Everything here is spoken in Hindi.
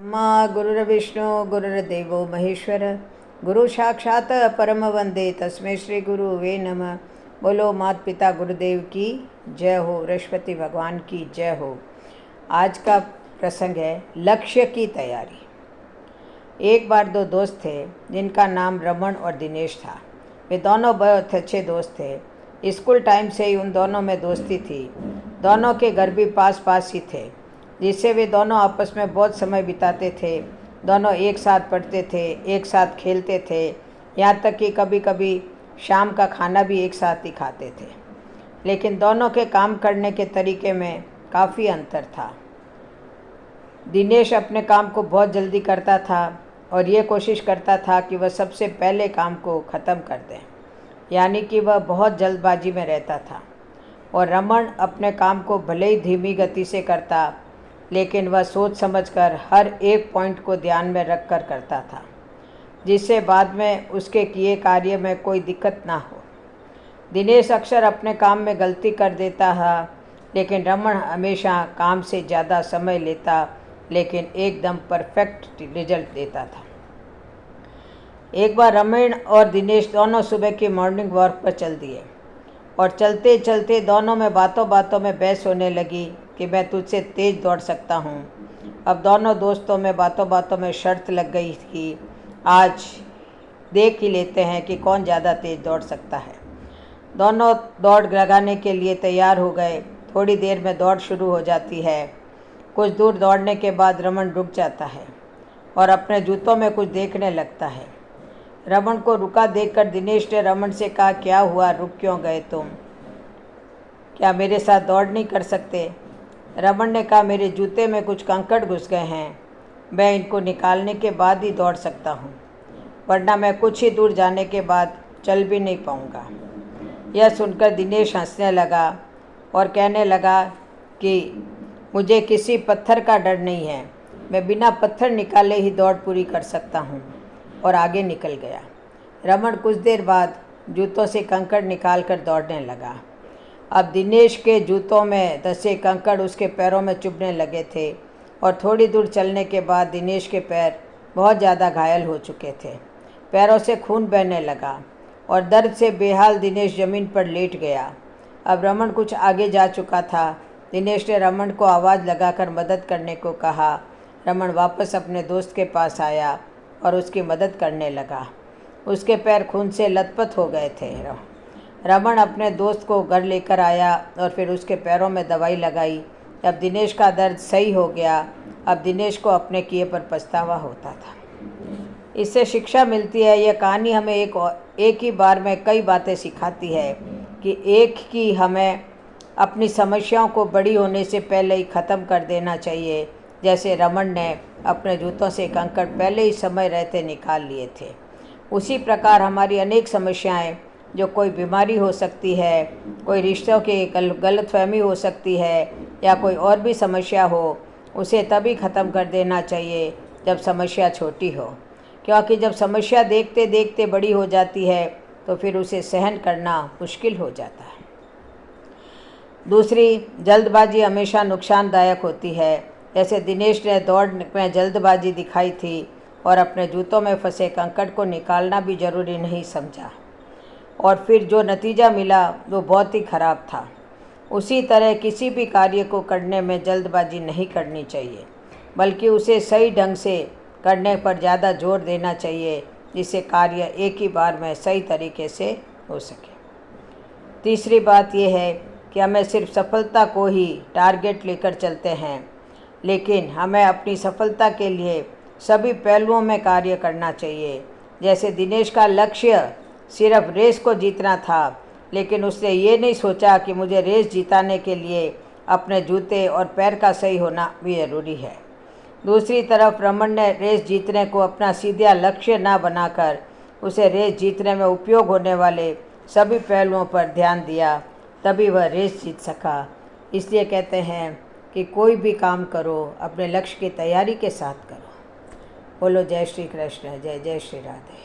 ब्रह्मा गुरुर्विष्णु गुरुर्देवो महेश्वर गुरु साक्षात परम वंदे तस्मै श्री गुरु वे नमः। बोलो माता पिता गुरुदेव की जय हो, बृहस्पति भगवान की जय हो। आज का प्रसंग है लक्ष्य की तैयारी। एक बार दो दोस्त थे जिनका नाम रमन और दिनेश था। वे दोनों बहुत अच्छे दोस्त थे। स्कूल टाइम से ही उन दोनों में दोस्ती थी। दोनों के घर भी पास पास ही थे, जिससे वे दोनों आपस में बहुत समय बिताते थे। दोनों एक साथ पढ़ते थे, एक साथ खेलते थे, यहाँ तक कि कभी कभी शाम का खाना भी एक साथ ही खाते थे। लेकिन दोनों के काम करने के तरीके में काफ़ी अंतर था। दिनेश अपने काम को बहुत जल्दी करता था और ये कोशिश करता था कि वह सबसे पहले काम को ख़त्म कर दे, यानी कि वह बहुत जल्दबाजी में रहता था। और रमन अपने काम को भले ही धीमी गति से करता, लेकिन वह सोच समझकर हर एक पॉइंट को ध्यान में रख कर करता था, जिससे बाद में उसके किए कार्य में कोई दिक्कत ना हो। दिनेश अक्सर अपने काम में गलती कर देता था, लेकिन रमन हमेशा काम से ज़्यादा समय लेता, लेकिन एकदम परफेक्ट रिजल्ट देता था। एक बार रमन और दिनेश दोनों सुबह की मॉर्निंग वॉक पर चल दिए और चलते चलते दोनों में बातों बातों में बहस होने लगी कि मैं तुझसे तेज़ दौड़ सकता हूँ। अब दोनों दोस्तों में बातों बातों में शर्त लग गई कि आज देख ही लेते हैं कि कौन ज़्यादा तेज़ दौड़ सकता है। दोनों दौड़ लगाने के लिए तैयार हो गए। थोड़ी देर में दौड़ शुरू हो जाती है। कुछ दूर दौड़ने के बाद रमन रुक जाता है और अपने जूतों में कुछ देखने लगता है। रमन को रुका देखकर दिनेश ने रमन से कहा, क्या हुआ, रुक क्यों गए तुम? क्या मेरे साथ दौड़ नहीं कर सकते? रमन ने कहा, मेरे जूते में कुछ कंकड़ घुस गए हैं, मैं इनको निकालने के बाद ही दौड़ सकता हूँ, वरना मैं कुछ ही दूर जाने के बाद चल भी नहीं पाऊँगा। यह सुनकर दिनेश हंसने लगा और कहने लगा कि मुझे किसी पत्थर का डर नहीं है, मैं बिना पत्थर निकाले ही दौड़ पूरी कर सकता हूँ, और आगे निकल गया। रमन कुछ देर बाद जूतों से कंकड़ निकाल कर दौड़ने लगा। अब दिनेश के जूतों में धंसे कंकड़ उसके पैरों में चुभने लगे थे और थोड़ी दूर चलने के बाद दिनेश के पैर बहुत ज़्यादा घायल हो चुके थे। पैरों से खून बहने लगा और दर्द से बेहाल दिनेश ज़मीन पर लेट गया। अब रमन कुछ आगे जा चुका था। दिनेश ने रमन को आवाज़ लगाकर मदद करने को कहा। रमन वापस अपने दोस्त के पास आया और उसकी मदद करने लगा। उसके पैर खून से लथपथ हो गए थे। रमन अपने दोस्त को घर लेकर आया और फिर उसके पैरों में दवाई लगाई। अब दिनेश का दर्द सही हो गया। अब दिनेश को अपने किए पर पछतावा होता था। इससे शिक्षा मिलती है। यह कहानी हमें एक ही बार में कई बातें सिखाती है कि एक की हमें अपनी समस्याओं को बड़ी होने से पहले ही ख़त्म कर देना चाहिए, जैसे रमन ने अपने जूतों से कंकड़ पहले ही समय रहते निकाल लिए थे। उसी प्रकार हमारी अनेक समस्याएं, जो कोई बीमारी हो सकती है, कोई रिश्तों की गलतफहमी हो सकती है, या कोई और भी समस्या हो, उसे तभी ख़त्म कर देना चाहिए जब समस्या छोटी हो, क्योंकि जब समस्या देखते देखते बड़ी हो जाती है तो फिर उसे सहन करना मुश्किल हो जाता है। दूसरी, जल्दबाजी हमेशा नुकसानदायक होती है। जैसे दिनेश ने दौड़ में जल्दबाजी दिखाई थी और अपने जूतों में फंसे कंकड़ को निकालना भी ज़रूरी नहीं समझा, और फिर जो नतीजा मिला वो बहुत ही ख़राब था। उसी तरह किसी भी कार्य को करने में जल्दबाजी नहीं करनी चाहिए, बल्कि उसे सही ढंग से करने पर ज़्यादा जोर देना चाहिए, जिससे कार्य एक ही बार में सही तरीके से हो सके। तीसरी बात यह है कि हमें सिर्फ सफलता को ही टारगेट लेकर चलते हैं, लेकिन हमें अपनी सफलता के लिए सभी पहलुओं में कार्य करना चाहिए। जैसे दिनेश का लक्ष्य सिर्फ रेस को जीतना था, लेकिन उसने ये नहीं सोचा कि मुझे रेस जीताने के लिए अपने जूते और पैर का सही होना भी ज़रूरी है। दूसरी तरफ रमन ने रेस जीतने को अपना सीधा लक्ष्य ना बनाकर उसे रेस जीतने में उपयोग होने वाले सभी पहलुओं पर ध्यान दिया, तभी वह रेस जीत सका। इसलिए कहते हैं कि कोई भी काम करो अपने लक्ष्य की तैयारी के साथ करो। बोलो जय श्री कृष्ण, जय जय श्री राधे।